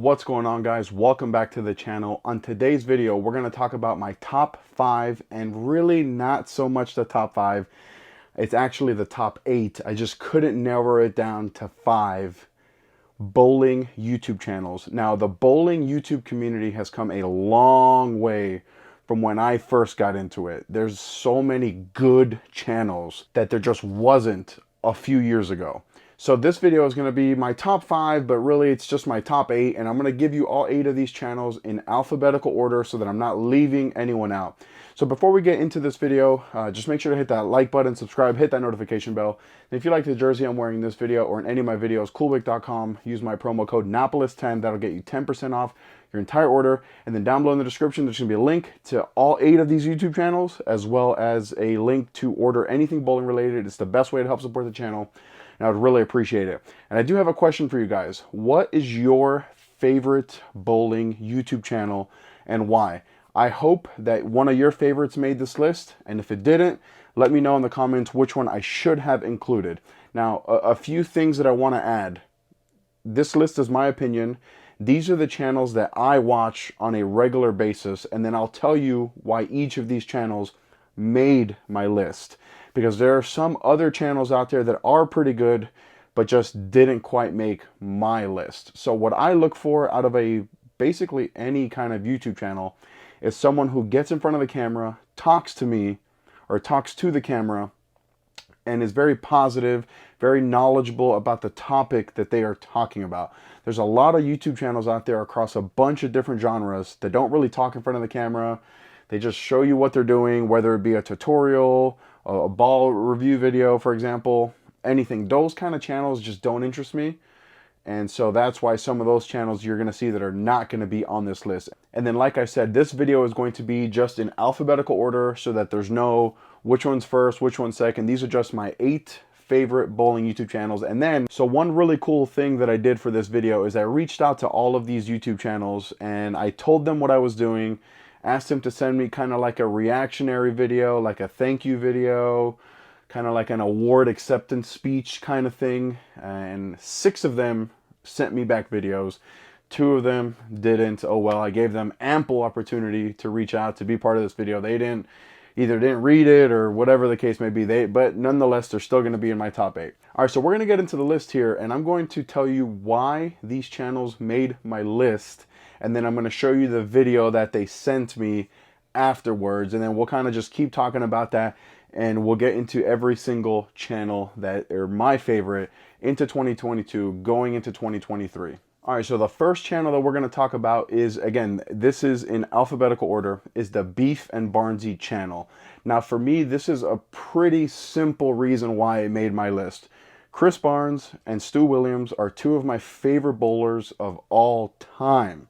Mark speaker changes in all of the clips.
Speaker 1: What's going on, guys? Welcome back to the channel. On today's video, we're going to talk about my top 5, and really not so much the top 5. It's actually the top 8. I just couldn't narrow it down to 5 bowling YouTube channels. Now, the bowling YouTube community has come a long way from when I first got into it. There's so many good channels that there just wasn't a few years ago. So this video is going to be my top 5, but really it's just my top 8, and I'm going to give you all 8 of these channels in alphabetical order so that I'm not leaving anyone out. So before we get into this video, just make sure to hit that like button, subscribe, hit that notification bell. And if you like the jersey I'm wearing in this video or in any of my videos, coolwick.com, use my promo code Napoles10. That'll get you 10% off your entire order. And then down below in the description, there's going to be a link to all 8 of these YouTube channels, as well as a link to order anything bowling related. It's the best way to help support the channel, and I would really appreciate it. And I do have a question for you guys. What is your favorite bowling YouTube channel and why? I hope that one of your favorites made this list, and if it didn't, let me know in the comments which one I should have included. Now, a few things that I want to add. This list is my opinion. These are the channels that I watch on a regular basis, and then I'll tell you why each of these channels made my list. Because there are some other channels out there that are pretty good, but just didn't quite make my list. So what I look for out of basically any kind of YouTube channel is someone who gets in front of the camera, talks to me, or talks to the camera, and is very positive, very knowledgeable about the topic that they are talking about. There's a lot of YouTube channels out there across a bunch of different genres that don't really talk in front of the camera. They just show you what they're doing, whether it be a tutorial, a ball review video, for example, anything. Those kind of channels just don't interest me. And so that's why some of those channels you're going to see that are not going to be on this list. And then, like I said, this video is going to be just in alphabetical order so that there's no which one's first, which one's second. These are just my 8 favorite bowling YouTube channels. And then, so one really cool thing that I did for this video is I reached out to all of these YouTube channels and I told them what I was doing, asked them to send me kind of like a reactionary video, like a thank you video, kind of like an award acceptance speech kind of thing. And 6 of them sent me back videos. 2 of them didn't. Oh well, I gave them ample opportunity to reach out to be part of this video. They didn't read it or whatever the case may be. But nonetheless, they're still going to be in my top 8. All right, so we're going to get into the list here, and I'm going to tell you why these channels made my list, and then I'm going to show you the video that they sent me afterwards, and then we'll kind of just keep talking about that, and we'll get into every single channel that are my favorite into 2022, going into 2023. All right, so the first channel that we're going to talk about is, again, this is in alphabetical order, is the Beef and Barnsey channel. Now, for me, this is a pretty simple reason why it made my list. Chris Barnes and Stu Williams are 2 of my favorite bowlers of all time.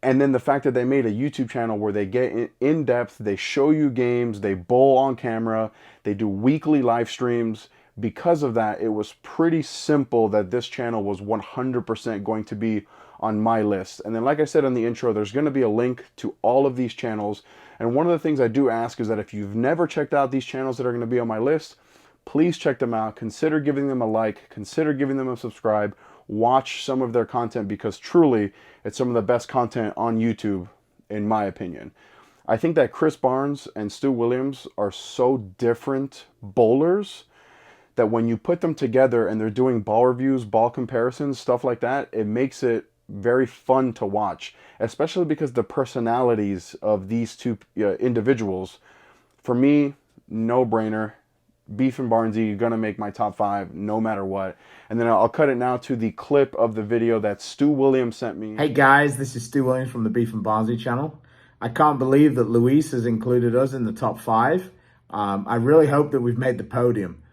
Speaker 1: And then the fact that they made a YouTube channel where they get in depth, they show you games, they bowl on camera, they do weekly live streams. Because of that, it was pretty simple that this channel was 100% going to be on my list. And then, like I said in the intro, there's going to be a link to all of these channels. And one of the things I do ask is that if you've never checked out these channels that are going to be on my list, please check them out. Consider giving them a like, consider giving them a subscribe, watch some of their content, because truly it's some of the best content on YouTube, in my opinion. I think that Chris Barnes and Stu Williams are so different bowlers that when you put them together and they're doing ball reviews, ball comparisons, stuff like that, it makes it very fun to watch, especially because the personalities of these 2 individuals, for me, no brainer. Beef and Barnsey, gonna make my top 5 no matter what. And then I'll cut it now to the clip of the video that Stu Williams sent me.
Speaker 2: Hey guys, this is Stu Williams from the Beef and Barnsey channel. I can't believe that Luis has included us in the top 5. I really hope that we've made the podium.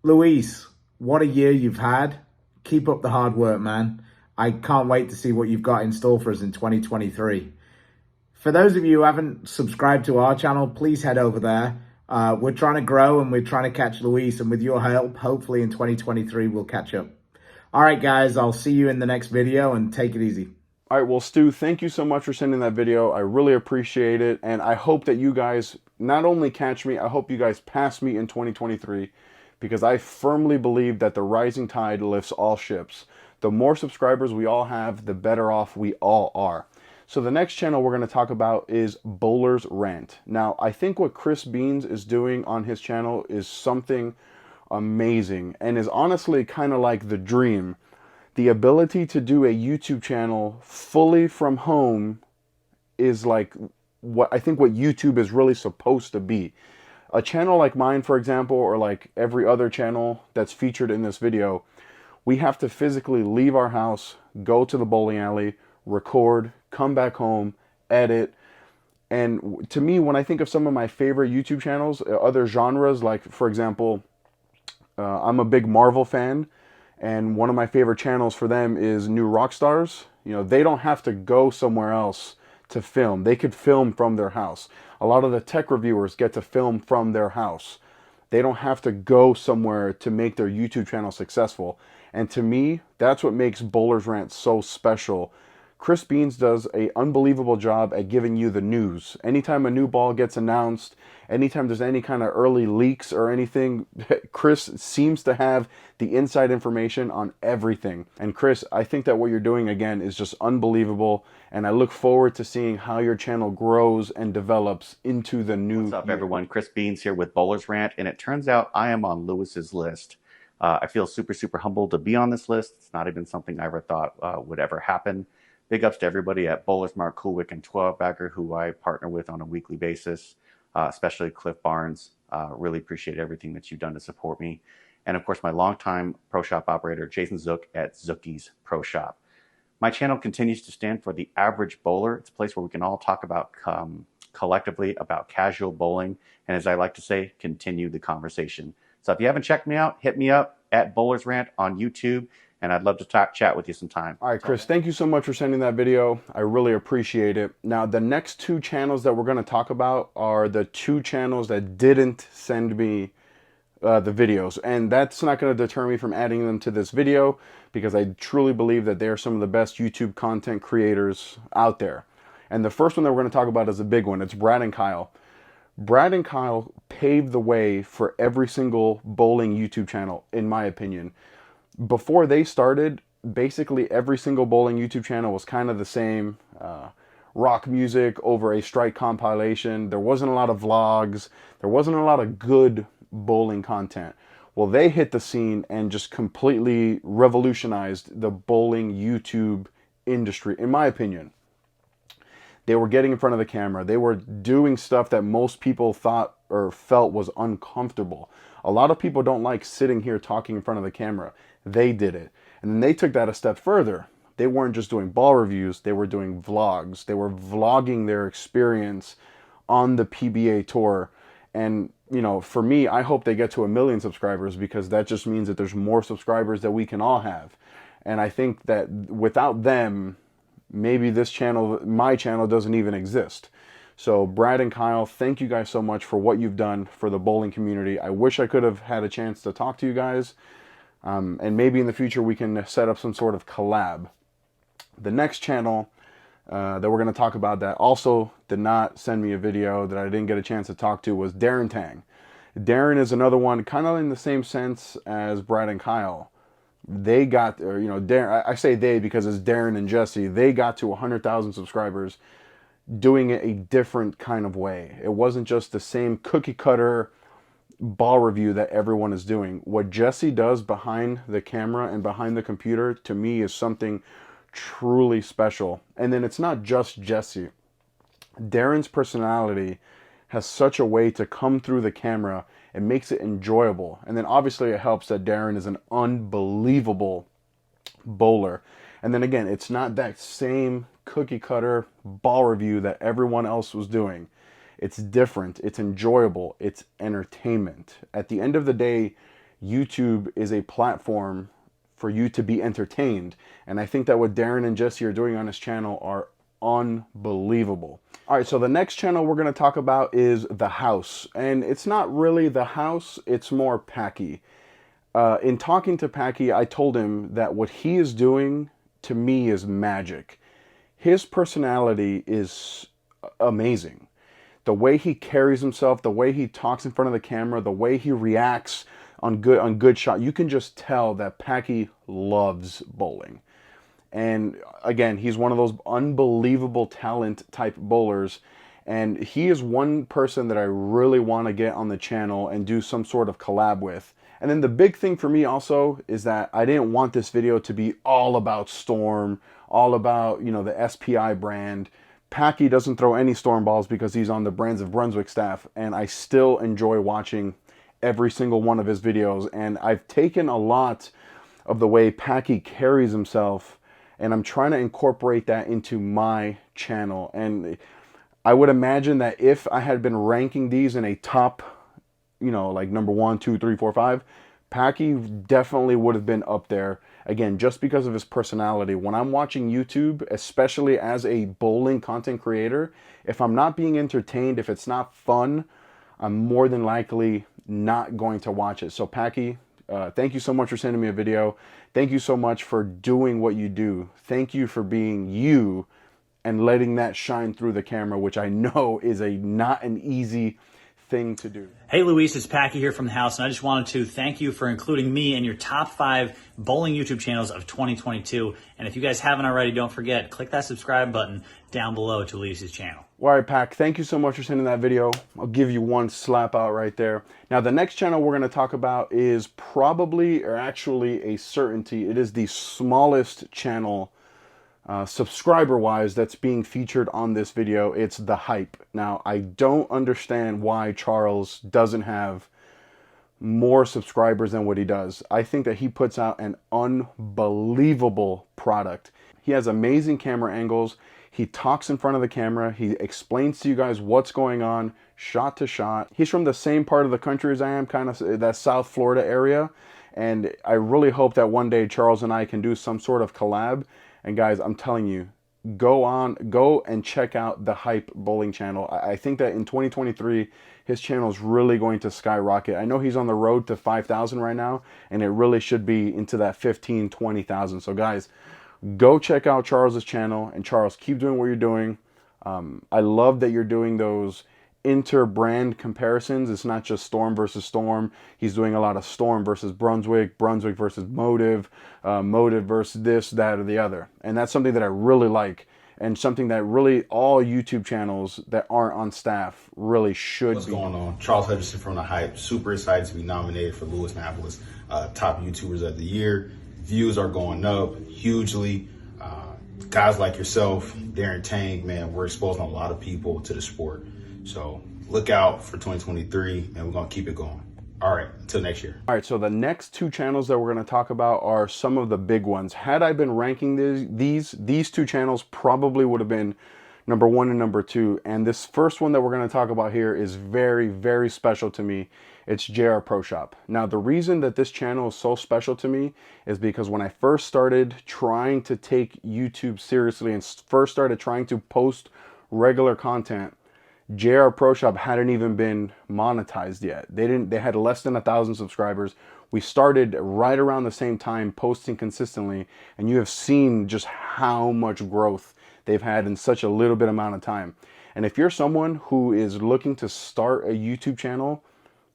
Speaker 2: Luis, what a year you've had. Keep up the hard work, man. I can't wait to see what you've got in store for us in 2023. For those of you who haven't subscribed to our channel, please head over there. We're trying to grow and we're trying to catch Luis, and with your help, hopefully in 2023, we'll catch up. All right, guys, I'll see you in the next video, and take it easy.
Speaker 1: All right, well, Stu, thank you so much for sending that video. I really appreciate it, and I hope that you guys not only catch me, I hope you guys pass me in 2023, because I firmly believe that the rising tide lifts all ships. The more subscribers we all have, the better off we all are. So the next channel we're going to talk about is Bowler's Rant. Now, I think what Chris Beans is doing on his channel is something amazing and is honestly kind of like the dream. The ability to do a YouTube channel fully from home is like what I think what YouTube is really supposed to be. A channel like mine, for example, or like every other channel that's featured in this video, we have to physically leave our house, go to the bowling alley, record, come back home, edit. And to me, when I think of some of my favorite YouTube channels, other genres, like for example, I'm a big Marvel fan, and one of my favorite channels for them is New Rockstars. You know, they don't have to go somewhere else to film. They could film from their house. A lot of the tech reviewers get to film from their house. They don't have to go somewhere to make their YouTube channel successful. And to me, that's what makes Bowler's Rant so special. Chris Beans does an unbelievable job at giving you the news. Anytime a new ball gets announced, anytime there's any kind of early leaks or anything, Chris seems to have the inside information on everything. And Chris, I think that what you're doing again is just unbelievable. And I look forward to seeing how your channel grows and develops into the new.
Speaker 3: What's up, everyone? Chris Beans here with Bowler's Rant, and it turns out I am on Lewis's list. I feel super humbled to be on this list. It's not even something I ever thought would ever happen. Big ups to everybody at Bowlers, Mark Coolwick, and 12-Bagger, who I partner with on a weekly basis, especially Cliff Barnes. Really appreciate everything that you've done to support me. And of course, my longtime Pro Shop operator, Jason Zook at Zookie's Pro Shop. My channel continues to stand for the average bowler. It's a place where we can all talk about collectively about casual bowling. And as I like to say, continue the conversation. So if you haven't checked me out, hit me up at Bowler's Rant on YouTube. And I'd love to chat with you sometime.
Speaker 1: All right, Chris, thank you so much for sending that video. I really appreciate it. Now, the next two channels that we're going to talk about are the two channels that didn't send me the videos. And that's not going to deter me from adding them to this video, because I truly believe that they're some of the best YouTube content creators out there. And the first one that we're going to talk about is a big one. It's Brad and Kyle. Brad and Kyle paved the way for every single bowling YouTube channel, in my opinion. Before they started, basically every single bowling YouTube channel was kind of the same. Rock music over a strike compilation. There wasn't a lot of vlogs. There wasn't a lot of good bowling content. Well, they hit the scene and just completely revolutionized the bowling YouTube industry, in my opinion. They were getting in front of the camera. They were doing stuff that most people thought or felt was uncomfortable. A lot of people don't like sitting here talking in front of the camera. They did it. And then they took that a step further. They weren't just doing ball reviews. They were doing vlogs. They were vlogging their experience on the PBA tour. And, you know, for me, I hope they get to 1 million subscribers, because that just means that there's more subscribers that we can all have. And I think that without them, maybe this channel, my channel, doesn't even exist. So Brad and Kyle, thank you guys so much for what you've done for the bowling community. I wish I could have had a chance to talk to you guys. And maybe in the future we can set up some sort of collab. The next channel that we're going to talk about that also did not send me a video, that I didn't get a chance to talk to, was Darren Tang. Darren is another one kind of in the same sense as Brad and Kyle. They got, or, you know, Darren, I say they because it's Darren and Jesse. They got to 100,000 subscribers doing it a different kind of way. It wasn't just the same cookie cutter ball review that everyone is doing. What Jesse does behind the camera and behind the computer, to me, is something truly special. And then it's not just Jesse. Darren's personality has such a way to come through the camera. It makes it enjoyable. And then obviously it helps that Darren is an unbelievable bowler. And then again, it's not that same cookie cutter ball review that everyone else was doing. It's different, it's enjoyable, it's entertainment. At the end of the day, YouTube is a platform for you to be entertained. And I think that what Darren and Jesse are doing on his channel are unbelievable. All right, so the next channel we're going to talk about is The House. And it's not really The House, it's more Packy. In talking to Packy, I told him that what he is doing, to me, is magic. His personality is amazing. The way he carries himself, the way he talks in front of the camera, the way he reacts, on good shot, you can just tell that Packy loves bowling. And again, he's one of those unbelievable talent type bowlers. And he is one person that I really want to get on the channel and do some sort of collab with. And then the big thing for me also is that I didn't want this video to be all about Storm, all about, you know, the SPI brand. Packy doesn't throw any Storm balls because he's on the Brands of Brunswick staff, and I still enjoy watching every single one of his videos. And I've taken a lot of the way Packy carries himself, and I'm trying to incorporate that into my channel. And I would imagine that if I had been ranking these in a top, you know, like number 1, 2, 3, 4, 5, Packy definitely would have been up there. Again, just because of his personality. When I'm watching YouTube, especially as a bowling content creator, if I'm not being entertained, if it's not fun, I'm more than likely not going to watch it. So Packy, thank you so much for sending me a video. Thank you so much for doing what you do. Thank you for being you and letting that shine through the camera, which I know is not an easy thing to do.
Speaker 4: Hey Luis, it's Packy here from the house, and I just wanted to thank you for including me in your top 5 bowling YouTube channels of 2022. And if you guys haven't already, don't forget, click that subscribe button down below to Luis's channel.
Speaker 1: All right, Pack, thank you so much for sending that video. I'll give you one slap out right there. Now, the next channel we're going to talk about is probably, or actually a certainty, it is the smallest channel subscriber-wise that's being featured on this video. It's The Hype. Now, I don't understand why Charles doesn't have more subscribers than what he does. I think that he puts out an unbelievable product. He has amazing camera angles. He talks in front of the camera. He explains to you guys what's going on, shot to shot. He's from the same part of the country as I am, kind of that South Florida area. And I really hope that one day Charles and I can do some sort of collab. And guys, I'm telling you, go and check out the Hype Bowling channel. I think that in 2023, his channel is really going to skyrocket. I know he's on the road to 5,000 right now, and it really should be into that 15, 20,000. So guys, go check out Charles's channel. And Charles, keep doing what you're doing. I love that you're doing those inter-brand comparisons. It's not just Storm versus Storm. He's doing a lot of Storm versus Brunswick, Brunswick versus Motive, Motive versus this, that, or the other. And that's something that I really like, and something that really all YouTube channels that aren't on staff really should
Speaker 5: What's
Speaker 1: be.
Speaker 5: going on? Charles Hutchinson from The Hype. Super excited to be nominated for Luis Napoles Top YouTubers of the Year. Views are going up hugely. Guys like yourself, Darren Tang, man, we're exposing a lot of people to the sport. So look out for 2023, and we're going to keep it going. All right, until next year.
Speaker 1: All right, so the next 2 channels that we're going to talk about are some of the big ones. Had I been ranking these 2 channels probably would have been number 1 and number 2. And this first one that we're going to talk about here is very, very special to me. It's JR Pro Shop. Now, the reason that this channel is so special to me is because when I first started trying to take YouTube seriously and first started trying to post regular content, JR Pro Shop hadn't even been monetized yet. They had less than 1,000 subscribers. We started right around the same time posting consistently, and you have seen just how much growth they've had in such a little bit amount of time. And if you're someone who is looking to start a YouTube channel,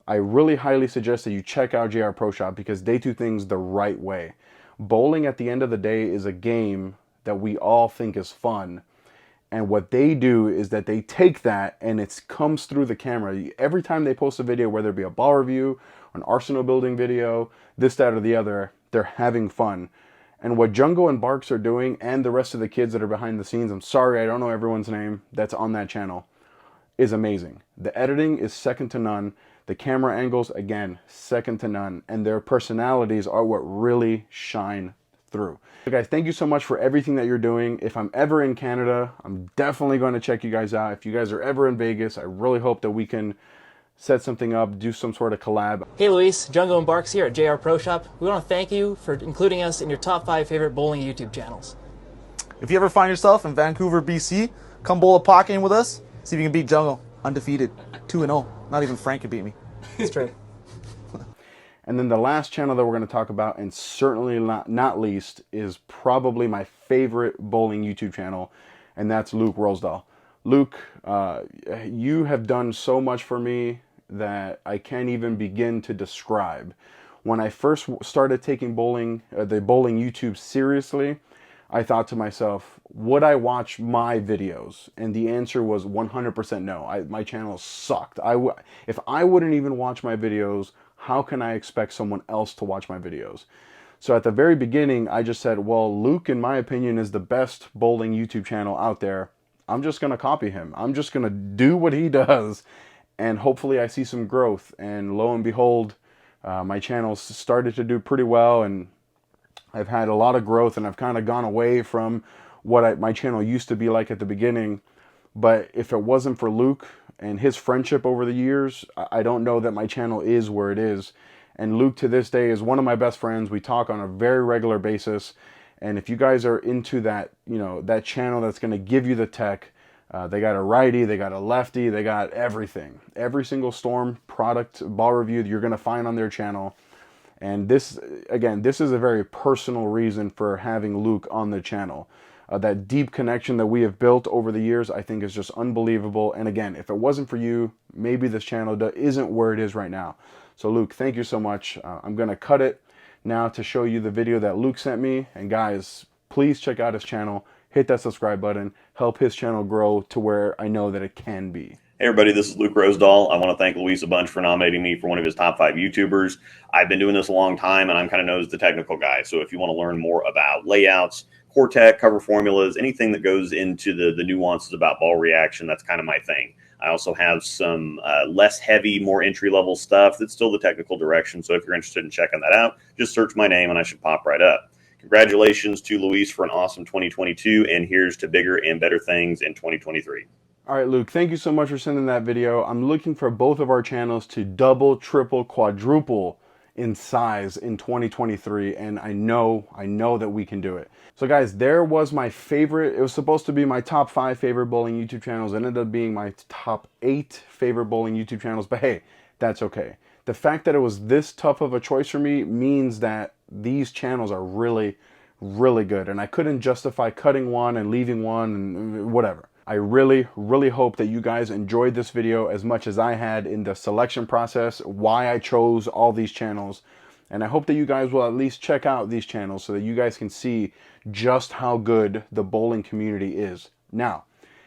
Speaker 1: I really highly suggest that you check out JR Pro Shop, because they do things the right way. Bowling at the end of the day is a game that we all think is fun. And what they do is that they take that and it comes through the camera. Every time they post a video, whether it be a ball review, an arsenal building video, this, that, or the other, they're having fun. And what Jungo and Barks are doing, and the rest of the kids that are behind the scenes, I'm sorry, I don't know everyone's name that's on that channel, is amazing. The editing is second to none. The camera angles, again, second to none. And their personalities are what really shine through. So guys, thank you so much for everything that you're doing. If I'm ever in Canada, I'm definitely going to check you guys out. If you guys are ever in Vegas, I really hope that we can set something up, do some sort of collab.
Speaker 6: Hey Luis, Jungo and Barks here at JR Pro Shop. We want to thank you for including us in your top 5 favorite bowling YouTube channels.
Speaker 7: If you ever find yourself in Vancouver, BC, come bowl a pock game with us. See if you can beat Jungle. Undefeated. 2-0. Not even Frank can beat me.
Speaker 6: That's right.
Speaker 1: And then the last channel that we're going to talk about, and certainly not least, is probably my favorite bowling YouTube channel, and that's Luke Rosdahl. Luke, you have done so much for me that I can't even begin to describe. When I first started taking bowling, the bowling YouTube seriously, I thought to myself, would I watch my videos? And the answer was 100% no. My channel sucked. If I wouldn't even watch my videos, how can I expect someone else to watch my videos? So at the very beginning, I just said, well, Luke, in my opinion, is the best bowling YouTube channel out there. I'm just going to copy him. I'm just going to do what he does, and hopefully I see some growth. And lo and behold, my channel started to do pretty well, and I've had a lot of growth, and I've kind of gone away from what my channel used to be like at the beginning. But if it wasn't for Luke and his friendship over the years, I don't know that my channel is where it is. And Luke to this day is one of my best friends. We talk on a very regular basis. And if you guys are into that, you know, that channel that's going to give you the tech, they got a righty, they got a lefty, they got everything. Every single Storm product ball review you're going to find on their channel. And this, again, this is a very personal reason for having Luke on the channel. That deep connection that we have built over the years, I think, is just unbelievable. And again, if it wasn't for you, maybe this channel isn't where it is right now. So Luke, thank you so much. I'm going to cut it now to show you the video that Luke sent me. And guys, please check out his channel. Hit that subscribe button. Help his channel grow to where I know that it can be.
Speaker 8: Hey everybody, this is Luke Rosdahl. I want to thank Luis a bunch for nominating me for one of his top 5 YouTubers. I've been doing this a long time, and I'm kind of known as the technical guy. So if you want to learn more about layouts, core tech, cover formulas, anything that goes into the nuances about ball reaction, that's kind of my thing. I also have some less heavy, more entry-level stuff that's still the technical direction. So if you're interested in checking that out, just search my name and I should pop right up. Congratulations to Luis for an awesome 2022, and here's to bigger and better things in 2023.
Speaker 1: All right, Luke, thank you so much for sending that video. I'm looking for both of our channels to double, triple, quadruple in size in 2023, and I know that we can do it. So guys, there was my favorite. It was supposed to be my top 5 favorite bowling YouTube channels. It ended up being my top 8 favorite bowling YouTube channels, but hey, that's okay. The fact that it was this tough of a choice for me means that these channels are really, really good, and I couldn't justify cutting one and leaving one and whatever. I really, really hope that you guys enjoyed this video as much as I had in the selection process, why I chose all these channels. And I hope that you guys will at least check out these channels so that you guys can see just how good the bowling community is. Now,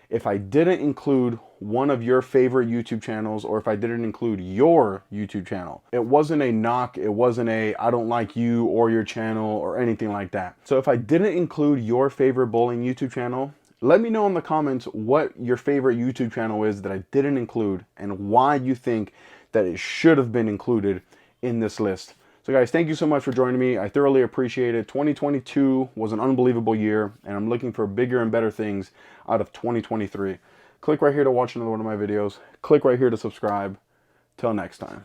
Speaker 1: if I didn't include one of your favorite YouTube channels, or if I didn't include your YouTube channel, it wasn't a knock, it wasn't a I don't like you or your channel or anything like that. So if I didn't include your favorite bowling YouTube channel, let me know in the comments what your favorite YouTube channel is that I didn't include and why you think that it should have been included in this list. So guys, thank you so much for joining me. I thoroughly appreciate it. 2022 was an unbelievable year, and I'm looking for bigger and better things out of 2023. Click right here to watch another one of my videos. Click right here to subscribe. Till next time.